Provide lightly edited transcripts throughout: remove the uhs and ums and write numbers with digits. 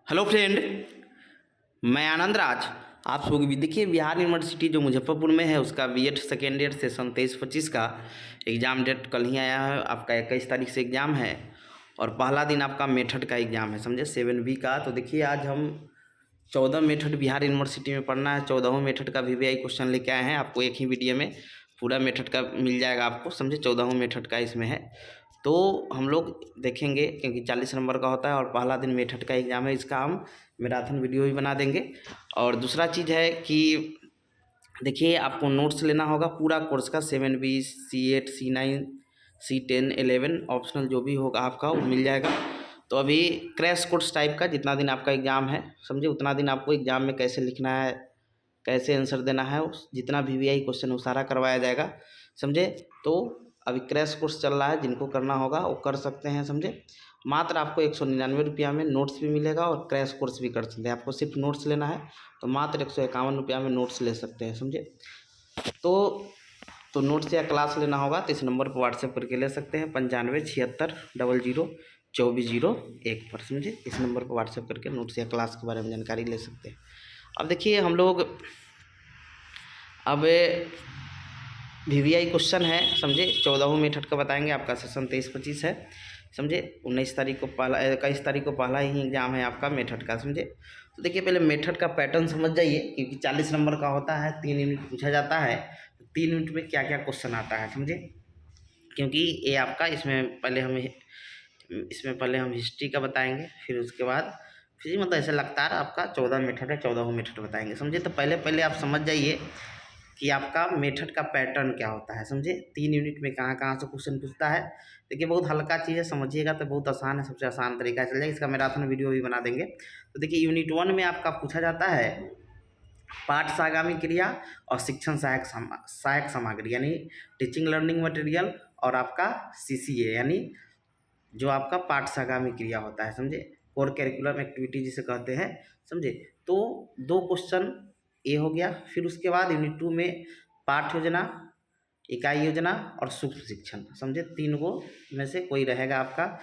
Hello friend, मैं आनंद राज। आप लोग भी देखिए, बिहार यूनिवर्सिटी जो मुजफ्फरपुर में है उसका बीएड सेकेंड ईयर सेशन 23-25 का एग्ज़ाम डेट कल ही आया है। आपका 21 तारीख से एग्ज़ाम है और पहला दिन आपका मेथड का एग्ज़ाम है, समझे 7B का। तो देखिए आज हम 14 मेथड बिहार यूनिवर्सिटी में पढ़ना है। 14वें मेथड का VVI क्वेश्चन लेके आए हैं। आपको एक ही वीडियो में पूरा मेथड का मिल जाएगा आपको, समझे 14वें मेथड का इसमें है। तो हम लोग देखेंगे क्योंकि 40 नंबर का होता है और पहला दिन मेथड का एग्ज़ाम है। इसका हम मैराथन वीडियो भी बना देंगे। और दूसरा चीज़ है कि देखिए आपको नोट्स लेना होगा पूरा कोर्स का, 7B, C8, C9, C10, 11 optional जो भी होगा आपका वो मिल जाएगा। तो अभी क्रैश कोर्स टाइप का जितना दिन आपका एग्ज़ाम है, समझे उतना दिन आपको एग्ज़ाम में कैसे लिखना है, कैसे आंसर देना है, जितना VVI क्वेश्चन वो सारा करवाया जाएगा, समझे। तो अभी क्रैश कोर्स चल रहा है, जिनको करना होगा वो कर सकते हैं, समझे। मात्र आपको 199 रुपया में नोट्स भी मिलेगा और क्रैश कोर्स भी कर सकते हैं। आपको सिर्फ नोट्स लेना है तो मात्र 151 रुपया में नोट्स ले सकते हैं, समझे। तो नोट्स या क्लास लेना होगा तो इस नंबर पर व्हाट्सएप करके ले सकते हैं, 9576002401 पर, समझे। इस नंबर पर व्हाट्सएप करके नोट्स या क्लास के बारे में जानकारी ले सकते हैं। अब देखिए हम लोग अब VVI क्वेश्चन है, समझे 14वें मेथड का बताएंगे। आपका सेशन 23-25 है, समझे। 19 तारीख को पहला, 21 तारीख को पहला ही एग्जाम है आपका मेथड का, समझे। तो देखिए पहले मेथड का पैटर्न समझ जाइए, क्योंकि 40 नंबर का होता है, 3 यूनिट पूछा जाता है। तो 3 यूनिट में क्या क्या क्वेश्चन आता है, समझे। क्योंकि ये आपका इसमें पहले हम हिस्ट्री का बताएंगे, फिर उसके बाद फिर मतलब ऐसे लगातार आपका 14 मेथड है, 14वां मेथड बताएंगे, समझे। तो पहले आप समझ जाइए कि आपका मेथड का पैटर्न क्या होता है, समझे। 3 यूनिट में कहाँ कहाँ से क्वेश्चन पूछता है। देखिए बहुत हल्का चीज़ है, समझिएगा तो बहुत आसान है, सबसे आसान तरीका चल जाएगा। इसका मैराथन वीडियो भी बना देंगे। तो देखिए यूनिट 1 में आपका पूछा जाता है पाठ सागामी क्रिया और शिक्षण सहायक सामग्री, यानी टीचिंग लर्निंग मटेरियल, और आपका CCA यानी जो आपका पाठ सागामी क्रिया होता है, समझे। कोर करिकुलम एक्टिविटी जिसे कहते हैं, समझे। तो 2 क्वेश्चन ये हो गया। फिर उसके बाद यूनिट 2 में पाठ योजना, इकाई योजना और सूक्ष्म शिक्षण, समझे। 3 को में से कोई रहेगा आपका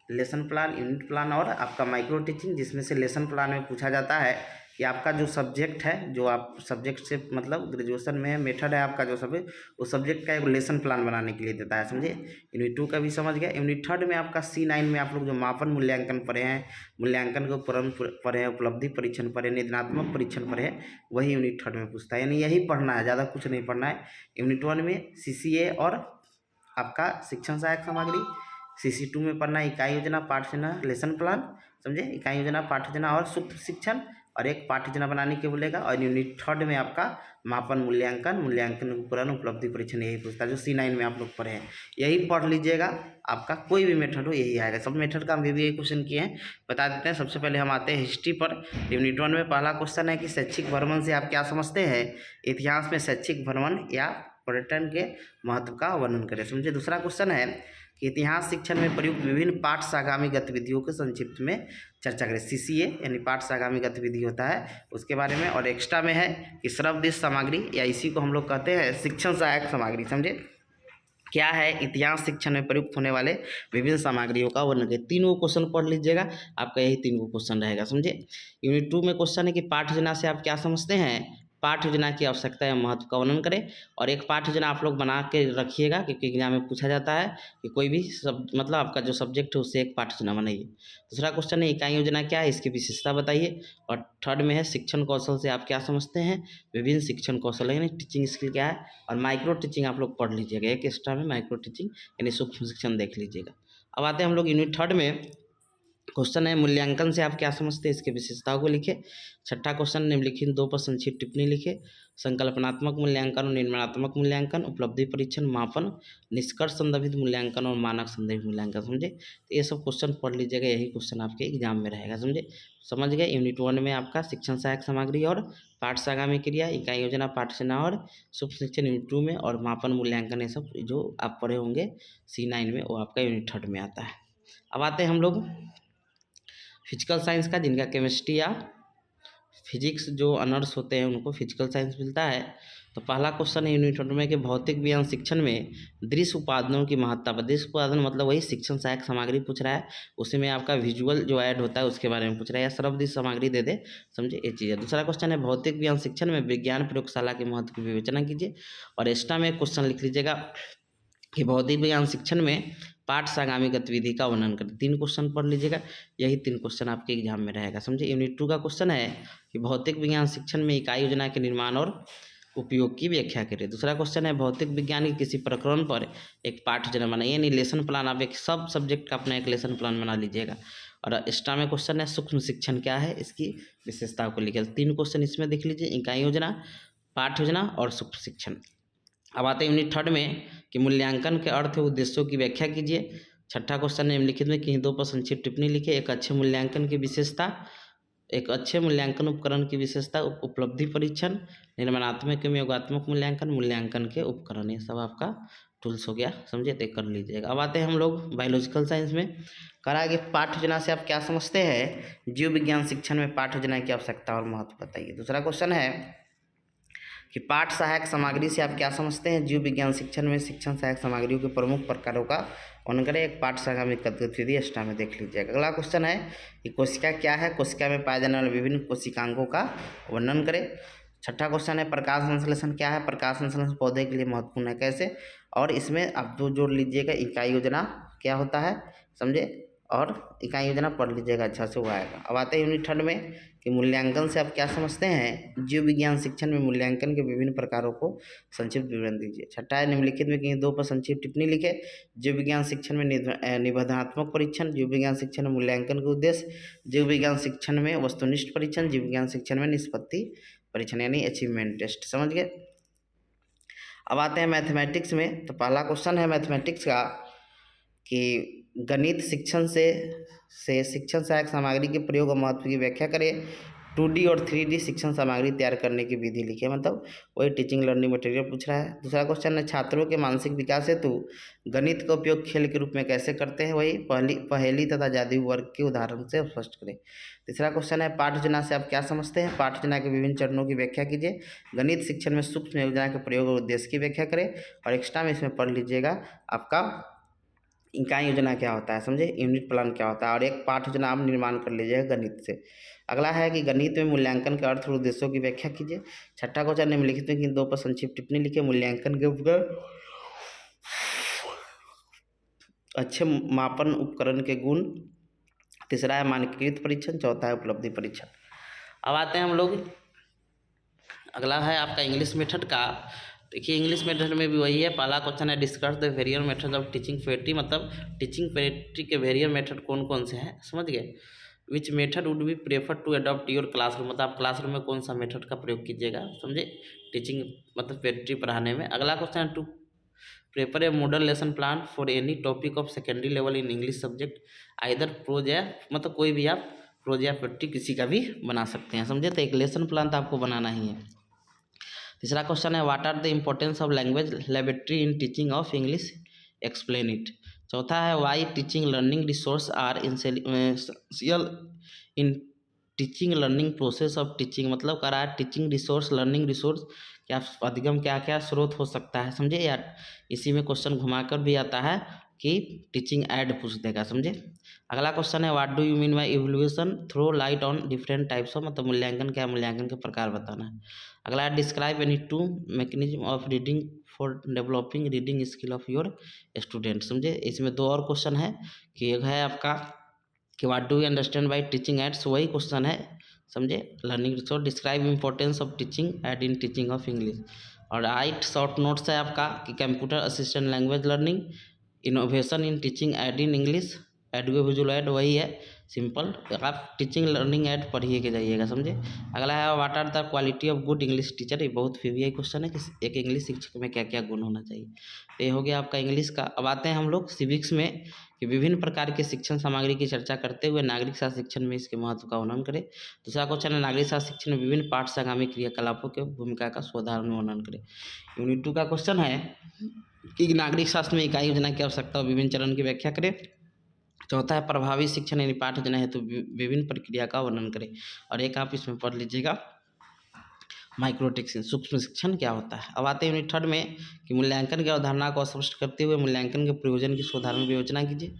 लेसन प्लान, यूनिट प्लान और आपका माइक्रो टीचिंग, जिसमें से लेसन प्लान में पूछा जाता है कि आपका जो सब्जेक्ट है, जो आप सब्जेक्ट से मतलब ग्रेजुएशन में मेथड है आपका जो सब्जेक्ट, उस सब्जेक्ट का एक लेसन प्लान बनाने के लिए देता है, समझे। यूनिट 2 का भी समझ गया। यूनिट 3 में आपका C9 में आप लोग जो मापन मूल्यांकन पढ़े हैं, मूल्यांकन को पढ़े हैं, उपलब्धि परीक्षण पढ़े, निदानात्मक परीक्षण पढ़े हैं, वही यूनिट 3 में पूछता है, यानी यही पढ़ना है, ज़्यादा कुछ नहीं पढ़ना है। यूनिट 1 में CCA और आपका शिक्षण सहायक सामग्री, CC2 में पढ़ना इकाई योजना, पाठ योजना, लेसन प्लान, समझे। इकाई योजना, पाठ योजना और सूक्ष्म शिक्षण, और एक पाठ योजना बनाने के बोलेगा। और यूनिट 3 में आपका मापन मूल्यांकन उपकरण, उपलब्धि परीक्षण, यही पूछता है जो C9 में आप लोग पढ़े हैं। यही पढ़ लीजिएगा, आपका कोई भी मेथड हो यही आएगा। सब मेथड का हम VVI क्वेश्चन किए हैं, बता देते हैं। सबसे पहले हम आते हैं हिस्ट्री पर। यूनिट 1 में पहला क्वेश्चन है कि शैक्षिक भ्रमण से आप क्या समझते हैं। इतिहास में शैक्षिक भ्रमण या पर्यटन के महत्व का वर्णन करें, समझे। दूसरा क्वेश्चन है कि इतिहास शिक्षण में प्रयुक्त विभिन्न पाठ सागामी गतिविधियों के संक्षिप्त में चर्चा करें। CCA यानी पाठ सागामी गतिविधि होता है, उसके बारे में। और एक्स्ट्रा में है कि श्रव्य सामग्री, या इसी को हम लोग कहते हैं शिक्षण सहायक सामग्री, समझे। क्या है, इतिहास शिक्षण में प्रयुक्त होने वाले विभिन्न सामग्रियों का वर्णन करें। 3 क्वेश्चन पढ़ लीजिएगा, आपका यही 3 क्वेश्चन रहेगा, समझे। यूनिट 2 में क्वेश्चन है कि पाठ योजना से आप क्या समझते हैं। पाठ योजना की आवश्यकता या महत्व का वर्णन करें। और एक पाठ योजना आप लोग बना के रखिएगा, क्योंकि एग्जाम में पूछा जाता है कि कोई भी मतलब आपका जो सब्जेक्ट है उससे एक पाठ योजना बनाइए। दूसरा क्वेश्चन है इकाई योजना क्या है, इसकी विशेषता बताइए। और 3rd में है शिक्षण कौशल से आप क्या समझते हैं। विभिन्न शिक्षण कौशल यानी टीचिंग स्किल क्या है। और माइक्रो टीचिंग आप लोग पढ़ लीजिएगा, एक एक्स्ट्रा में माइक्रो टीचिंग यानी सूक्ष्म शिक्षण देख लीजिएगा। अब आते हैं हम लोग यूनिट 3 में। क्वेश्चन है मूल्यांकन से आप क्या समझते हैं, इसके विशेषताओं को लिखे। 6ठा क्वेश्चन निम्नलिखित 2 पर संक्षिप्त टिप्पणी लिखे। संकल्पनात्मक मूल्यांकन और निर्माणात्मक मूल्यांकन, उपलब्धि परीक्षण, मापन, निष्कर्ष संदर्भित मूल्यांकन और मानक संदर्भित मूल्यांकन, समझे। तो ये सब क्वेश्चन पढ़ लीजिएगा, यही क्वेश्चन आपके एग्जाम में रहेगा, समझे। समझ गए। यूनिट 1 में आपका शिक्षण सहायक सामग्री और पाठ सागामी क्रिया, इकाई योजना, पाठ योजना और सूक्ष्म शिक्षण यूनिट 2 में, और मापन मूल्यांकन, ये सब जो आप पढ़े होंगे C9 में, वो आपका यूनिट 3 में आता है। अब आते हैं हम लोग फिजिकल साइंस का, जिनका केमिस्ट्री या फिजिक्स जो ऑनर्स होते हैं उनको फिजिकल साइंस मिलता है। तो पहला क्वेश्चन है यूनिट 1 में कि भौतिक विज्ञान शिक्षण में दृश्य उपादानों की महत्ता पर। दृश्य उपादान मतलब वही शिक्षण सहायक सामग्री पूछ रहा है, उसी में आपका विजुअल जो ऐड होता है उसके बारे में पूछ रहा है, या सर्वदृश्य सामग्री दे दे, समझे ये चीज़ है। दूसरा क्वेश्चन है भौतिक विज्ञान शिक्षण में विज्ञान प्रयोगशाला के महत्व की विवेचना कीजिए। और एक्स्ट्रा में क्वेश्चन लिख लीजिएगा कि भौतिक विज्ञान शिक्षण में पाठ से आगामी गतिविधि का वर्णन करें। 3 क्वेश्चन पढ़ लीजिएगा, यही 3 क्वेश्चन आपके एग्जाम में रहेगा, समझे। यूनिट 2 का क्वेश्चन है कि भौतिक विज्ञान शिक्षण में इकाई योजना के निर्माण और उपयोग की व्याख्या करें। दूसरा क्वेश्चन है भौतिक विज्ञान के किसी प्रकरण पर एक पाठ योजना बनाइए, यानी लेसन प्लान। आप एक सब सब्जेक्ट का अपना एक लेसन प्लान बना लीजिएगा। और एक्स्ट्रा में क्वेश्चन है सूक्ष्म शिक्षण क्या है, इसकी विशेषताओं को लिखिए। 3 क्वेश्चन इसमें देख लीजिए, इकाई योजना, पाठ योजना और सूक्ष्म शिक्षण। अब आते हैं यूनिट 3 में कि मूल्यांकन के अर्थ और उद्देश्यों की व्याख्या कीजिए। छठा क्वेश्चन है निम्नलिखित में किन्हीं 2 पर संक्षिप्त टिप्पणी लिखिए। एक अच्छे मूल्यांकन की विशेषता, एक अच्छे मूल्यांकन उपकरण की विशेषता, उपलब्धि परीक्षण, निर्माणात्मक एवं योगात्मक मूल्यांकन, मूल्यांकन के उपकरण, ये सब आपका टूल्स हो गया, समझे, तो कर लीजिएगा। अब आते हैं हम लोग बायोलॉजिकल साइंस में। करा कि पाठ योजना से आप क्या समझते हैं, जीव विज्ञान शिक्षण में पाठ योजना की आवश्यकता और महत्व बताइए। दूसरा क्वेश्चन है कि पाठ सहायक सामग्री से आप क्या समझते हैं, जीव विज्ञान शिक्षण में शिक्षण सहायक सामग्रियों के प्रमुख प्रकारों का वर्णन करें। एक पाठ सामग्री गतिविधि एक्स्ट्रा में देख लीजिएगा। अगला क्वेश्चन है कि कोशिका क्या है, कोशिका में पाए जाने वाले विभिन्न कोशिकांगों का वर्णन करें। छठा क्वेश्चन है प्रकाश संश्लेषण क्या है, प्रकाश संश्लेषण पौधे के लिए महत्वपूर्ण है कैसे। और इसमें आप 2 जोड़ लीजिएगा, इकाई योजना क्या होता है, समझे, और इकाई योजना पढ़ लीजिएगा, अच्छा से वो आएगा। अब आते हैं यूनिट 3 में कि मूल्यांकन से आप क्या समझते हैं, जीव विज्ञान शिक्षण में मूल्यांकन के विभिन्न प्रकारों को संक्षिप्त विवरण दीजिए। छठा है निम्नलिखित में कहीं 2 पर संक्षिप्त टिप्पणी लिखे। जीव विज्ञान शिक्षण में निबंधात्मक परीक्षण, जीव विज्ञान शिक्षण में मूल्यांकन के उद्देश्य, जीव विज्ञान शिक्षण में वस्तुनिष्ठ परीक्षण, जीव विज्ञान शिक्षण में निष्पत्ति परीक्षण यानी अचीवमेंट टेस्ट, समझ गए। अब आते हैं मैथमेटिक्स में। तो पहला क्वेश्चन है मैथमेटिक्स का कि गणित शिक्षण से शिक्षण सहायक सामग्री के प्रयोग और महत्व की व्याख्या करें। 2D और 3D शिक्षण सामग्री तैयार करने की विधि लिखिए, मतलब वही टीचिंग लर्निंग मटेरियल पूछ रहा है। दूसरा क्वेश्चन है छात्रों के मानसिक विकास हेतु गणित का उपयोग खेल के रूप में कैसे करते हैं, वही पहेली तथा जादुई वर्ग के उदाहरण से स्पष्ट करें। तीसरा क्वेश्चन है पाठ योजना से आप क्या समझते हैं, पाठ योजना के विभिन्न चरणों की व्याख्या कीजिए। गणित शिक्षण में सूक्ष्म योजना के प्रयोग और उद्देश्य की व्याख्या करें। और एक्स्ट्रा में इसमें पढ़ लीजिएगा आपका इकाई योजना क्या होता है, समझे, यूनिट प्लान क्या होता है, और एक पाठ योजना आप निर्माण कर लीजिएगा गणित से। अगला है कि गणित में मूल्यांकन के अर्थ और उद्देश्यों की व्याख्या कीजिए। छठा क्वेश्चन निम्नलिखित में किन 2 पर संक्षिप्त टिप्पणी लिखिए। मूल्यांकन के उपकरण, अच्छे मापन उपकरण के गुण। तीसरा है मानकीकृत परीक्षण, चौथा है उपलब्धि परीक्षण। अब आते हैं हम लोग, अगला है आपका इंग्लिश मेथड का। देखिए इंग्लिश मेथड में भी वही है। पहला क्वेश्चन है discuss the various method of teaching poetry, मतलब टीचिंग पोएट्री के वेरियर मेथड कौन कौन से हैं, समझ गए। Which method would be prefer to adopt your classroom, मतलब आप क्लासरूम में कौन सा मेथड का प्रयोग कीजिएगा, समझे, टीचिंग मतलब पोएट्री पढ़ाने में। अगला क्वेश्चन है to prepare a model lesson plan for any topic of secondary level in English subject, either prose या मतलब कोई भी आप प्रोज या पोएट्री किसी का भी बना सकते हैं, समझे। तो एक लेसन प्लान तो आपको बनाना ही है। तीसरा क्वेश्चन है what are the importance of language laboratory in teaching of English, explain it. चौथा है why teaching learning resource are essential in teaching learning process of teaching, मतलब कह रहा है टीचिंग रिसोर्स, लर्निंग रिसोर्स क्या अधिगम क्या क्या स्रोत हो सकता है, समझे। या इसी में क्वेश्चन घुमाकर भी आता है कि टीचिंग ऐड पूछ देगा, समझे। अगला क्वेश्चन है what do you mean by evolution, throw light on different types of, मतलब मूल्यांकन क्या, मूल्यांकन के प्रकार बताना है। अगला है describe any 2 mechanism of reading for developing reading skill of your student, समझे। इसमें 2 और क्वेश्चन है कि एक है आपका कि what do you understand by teaching aids, वही क्वेश्चन है, समझे। Learning resource, describe importance of teaching aid in teaching of English. और 8 शॉर्ट नोट्स है आपका कि computer assistant language learning, innovation in teaching aid in English, audio visual aid, वही है simple, आप टीचिंग लर्निंग एड पढ़िए के जाइएगा, समझे। अगला है what are the quality of good English teacher, ये बहुत फीवी क्वेश्चन है कि एक इंग्लिश शिक्षक में क्या क्या गुण होना चाहिए। ये हो गया आपका इंग्लिश का। अब आते हैं हम लोग सिविक्स में कि विभिन्न प्रकार के शिक्षण सामग्री की चर्चा करते हुए नागरिक शास्त्र शिक्षण में इसके महत्व का वर्णन करें। दूसरा क्वेश्चन है नागरिक शास्त्र शिक्षण में विभिन्न पाठ से आगामी क्रियाकलापों के भूमिका का उदाहरण वर्णन करें। यूनिट 2 का क्वेश्चन है कि नागरिक शास्त्र में इकाई योजना की आवश्यकता और विभिन्न चरण की व्याख्या करें। चौथा है प्रभावी शिक्षण यानी पाठजन हेतु विभिन्न प्रक्रिया का वर्णन करें। और एक आप इसमें पढ़ लीजिएगा माइक्रो टेक्सिन सूक्ष्म शिक्षण क्या होता है। अब आते हैं यूनिट 3 में कि मूल्यांकन की अवधारणा को स्पष्ट करते हुए मूल्यांकन के प्रयोजन की सुधारण विवेचना कीजिए।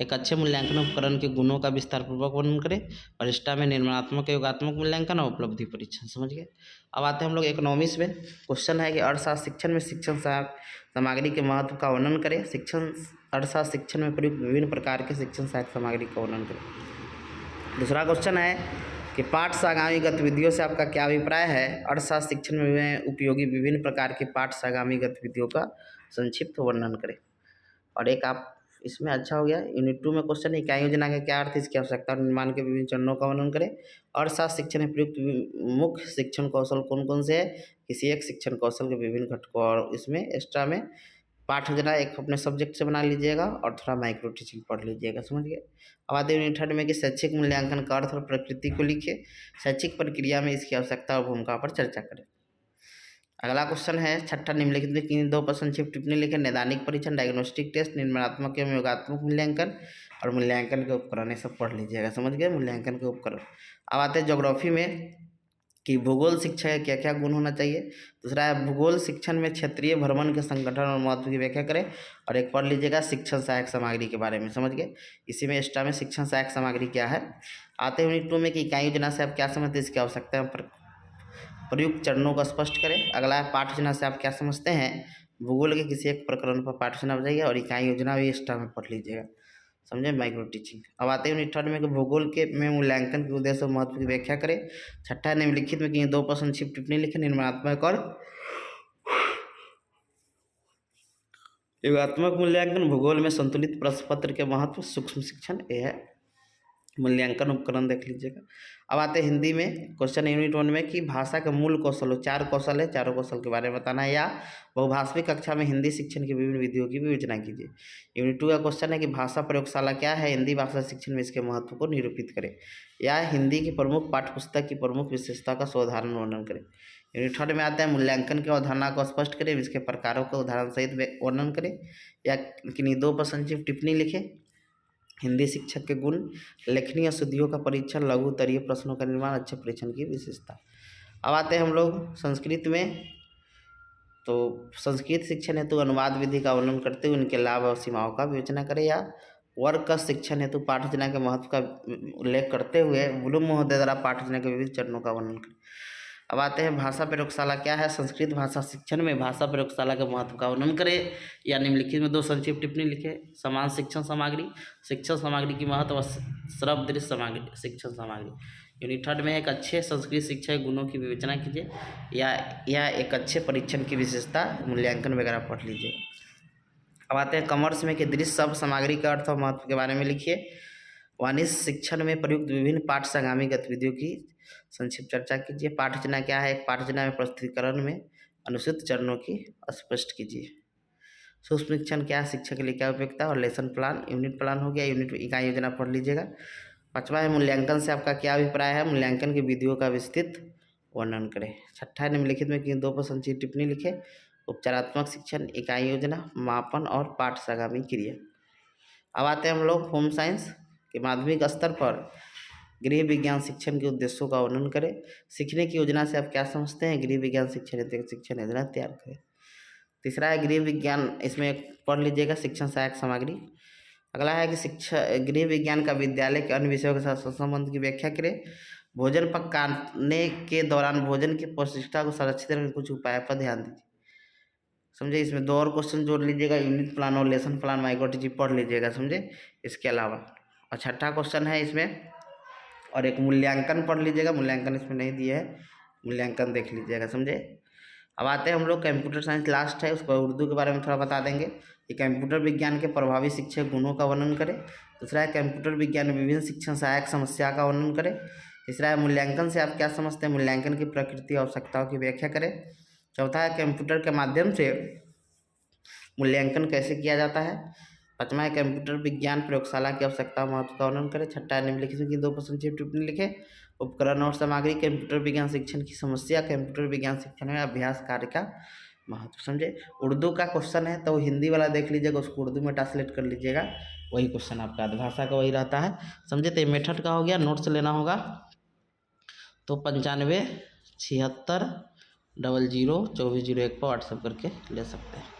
एक अच्छे मूल्यांकन उपकरण के गुणों का विस्तार पूर्वक वर्णन करें। और स्टा में निर्माणात्मक योगात्मक मूल्यांकन और उपलब्धि परीक्षण। समझ गए। अब आते हैं हम लोग इकोनॉमिक्स में। क्वेश्चन है कि अर्थशास्त्र शिक्षण में शिक्षण सामग्री के महत्व का वर्णन करें। अर्थशास्त्र शिक्षण में प्रयुक्त विभिन्न प्रकार के शिक्षण सहायक सामग्री का वर्णन करें। दूसरा क्वेश्चन है कि पाठ से आगामी गतिविधियों से आपका क्या अभिप्राय है। अर्थशास्त्र शिक्षण में उपयोगी विभिन्न प्रकार के पाठ से आगामी गतिविधियों का संक्षिप्त वर्णन करें। और एक आप इसमें अच्छा हो गया यूनिट 2 में क्वेश्चन है इकाई योजना का क्या अर्थ, इसकी आवश्यकता और निर्माण के विभिन्न चरणों का वर्णन करें। अर्थशास्त्र शिक्षण में प्रयुक्त मुख्य शिक्षण कौशल कौन कौन से है, किसी एक शिक्षण कौशल के विभिन्न घटकों। और इसमें एक्स्ट्रा में पाठ योजना एक अपने सब्जेक्ट से बना लीजिएगा और थोड़ा माइक्रो टीचिंग पढ़ लीजिएगा। समझ गए। अब आते हैं यूनिट 3 में कि शैक्षिक मूल्यांकन का अर्थ और प्रकृति को लिखिए। शैक्षिक प्रक्रिया में इसकी आवश्यकता और भूमिका पर चर्चा करें। अगला क्वेश्चन है छठा, निम्नलिखित में किन 2 पर संक्षिप्त टिप्पणी लिखें। नैदानिक परीक्षण, डायग्नोस्टिक टेस्ट, निर्माणात्मक एवं योगात्मक मूल्यांकन और मूल्यांकन के उपकरण। ये सब पढ़ लीजिएगा। समझ गए। मूल्यांकन के उपकरण। अब आते हैं ज्योग्राफी में कि भूगोल शिक्षा का क्या क्या गुण होना चाहिए। दूसरा है भूगोल शिक्षण में क्षेत्रीय भ्रमण के संगठन और महत्व की व्याख्या करें। और एक पढ़ लीजिएगा शिक्षण सहायक सामग्री के बारे में। समझ गए। इसी में एक्स्ट्रा में शिक्षण सहायक सामग्री क्या है। आते हैं यूनिट 2 में कि इकाई योजना से आप क्या समझते हैं, इसकी आवश्यकता है प्रयुक्त चरणों को स्पष्ट करें। अगला है पाठ योजना से आप क्या समझते हैं। भूगोल के किसी एक प्रकरण पर पाठ योजना बताइए और इकाई योजना भी एक्स्ट्रा में पढ़ लीजिएगा। समझे। Micro teaching. अब आते हैं यूनिट 3 में कि भूगोल के में मूल्यांकन के उद्देश्य और महत्व की व्याख्या करें। छठा निम्नलिखित में कि 2 पर संक्षिप्त टिप्पणी लिखें। निर्माणात्मक और योगात्मक मूल्यांकन, भूगोल में संतुलित प्रश्न पत्र के महत्व, सूक्ष्म शिक्षण, यह है मूल्यांकन उपकरण। देख लीजिएगा। अब आते हैं हिंदी में। क्वेश्चन यूनिट 1 में कि भाषा के मूल कौशल, 4 कौशल है, चारों कौशल के बारे में बताना है। या बहुभाषिक कक्षा में हिंदी शिक्षण की विभिन्न विधियों की विवेचना कीजिए। यूनिट 2 का क्वेश्चन है कि भाषा प्रयोगशाला क्या है, हिंदी भाषा शिक्षण में इसके महत्व को निरूपित करें। या हिंदी की प्रमुख पाठ्यपुस्तक की प्रमुख विशेषता का साधारण वर्णन करें। यूनिट 3 में आता है मूल्यांकन की अवधारणा को स्पष्ट करें, इसके प्रकारों का उदाहरण सहित वर्णन करें। या किन्हीं 2 पर संक्षिप्त टिप्पणी लिखें। हिंदी शिक्षक के गुण, लेखनीय शुद्धियों का परीक्षण, लघु उत्तरीय प्रश्नों का निर्माण, अच्छे परीक्षण की विशेषता। अब आते हैं हम लोग संस्कृत में। तो संस्कृत शिक्षण हेतु अनुवाद विधि का वर्णन करते हुए उनके लाभ और सीमाओं का विवेचना करें। या वर्ग का शिक्षण हेतु पाठ योजना के महत्व का उल्लेख करते हुए ब्लूम महोदय द्वारा पाठ योजना के विविध चरणों का वर्णन करें। अब आते हैं भाषा प्रयोगशाला क्या है। संस्कृत भाषा शिक्षण में भाषा प्रयोगशाला के महत्व का वर्णन करें। या निम्नलिखित में 2 संक्षिप्त टिप्पणी लिखे। समान शिक्षण सामग्री, शिक्षण सामग्री की महत्व, श्रव्य दृश्य सामग्री, शिक्षण सामग्री। यूनिट 3 में एक अच्छे संस्कृत शिक्षा के गुणों की विवेचना कीजिए। या एक अच्छे परीक्षण की विशेषता, मूल्यांकन वगैरह पढ़ लीजिए। अब आते हैं कॉमर्स में कि दृश्य शब्द सामग्री का अर्थ और महत्व के बारे में लिखिए। वाणिज्य शिक्षण में प्रयुक्त विभिन्न पाठ से आगामी गतिविधियों की संक्षिप्त चर्चा कीजिए। पाठ योजना क्या है, एक पाठ योजना में प्रस्तुतिकरण में अनुसूचित चरणों की स्पष्ट कीजिए। सूक्ष्म शिक्षण क्या है, शिक्षा के लिए क्या उपयोगिता, और लेसन प्लान, यूनिट प्लान हो गया। यूनिट इकाई योजना पढ़ लीजिएगा। 5वां है मूल्यांकन से आपका क्या अभिप्राय है, मूल्यांकन की विधियों का विस्तृत वर्णन करें। 6ठा है निम्नलिखित में किन 2 पर संक्षिप्त टिप्पणी लिखे। उपचारात्मक शिक्षण, इकाई योजना, मापन और पाठ से आगामी क्रिया। अब आते हैं हम लोग होम साइंस के माध्यमिक स्तर पर गृह विज्ञान शिक्षण के उद्देश्यों का वर्णन करें। सीखने की योजना से आप क्या समझते हैं, गृह विज्ञान शिक्षण योजना तैयार करें। तीसरा है गृह विज्ञान, इसमें पढ़ लीजिएगा शिक्षण सहायक सामग्री। अगला है कि गृह विज्ञान का विद्यालय के अन्य विषयों के साथ संबंध की व्याख्या करें। भोजन पकाने के दौरान भोजन की पौष्टिकता को सुरक्षित रखने के कुछ उपाय पर ध्यान दीजिए। समझे। इसमें 2 और क्वेश्चन जोड़ लीजिएगा। यूनिट प्लान और लेसन प्लान माइक्रो टीचिंग पढ़ लीजिएगा। समझे। इसके अलावा और 6ठा क्वेश्चन है इसमें, और एक मूल्यांकन पढ़ लीजिएगा। मूल्यांकन इसमें नहीं दिया है, मूल्यांकन देख लीजिएगा। समझे। अब आते हैं हम लोग कंप्यूटर साइंस, लास्ट है, उसको उर्दू के बारे में थोड़ा बता देंगे कि कंप्यूटर विज्ञान के प्रभावी शिक्षक गुणों का वर्णन करें। दूसरा है कंप्यूटर विज्ञान में विभिन्न शिक्षण सहायक समस्या का वर्णन करें। तीसरा है मूल्यांकन से आप क्या समझते हैं, मूल्यांकन की प्रकृति और आवश्यकताओं की व्याख्या करें। चौथा है कंप्यूटर के माध्यम से मूल्यांकन कैसे किया जाता है। 5वां है कंप्यूटर विज्ञान प्रयोगशाला की आवश्यकता महत्व का वर्णन करें। 6ठा निम्नलिखित की 2 पर संक्षिप्त टिप्पणी लिखे। उपकरण और सामग्री, कंप्यूटर विज्ञान शिक्षण की समस्या, कंप्यूटर विज्ञान शिक्षण में अभ्यास कार्य का महत्व, समझे। उर्दू का क्वेश्चन है तो हिंदी वाला देख लीजिएगा, उसको उर्दू में ट्रांसलेट कर लीजिएगा, वही क्वेश्चन आपका भाषा का वही रहता है, समझे। तो ये मेथड का हो गया, नोट्स लेना होगा तो 95 76 00 2401 पर व्हाट्सएप करके ले सकते हैं।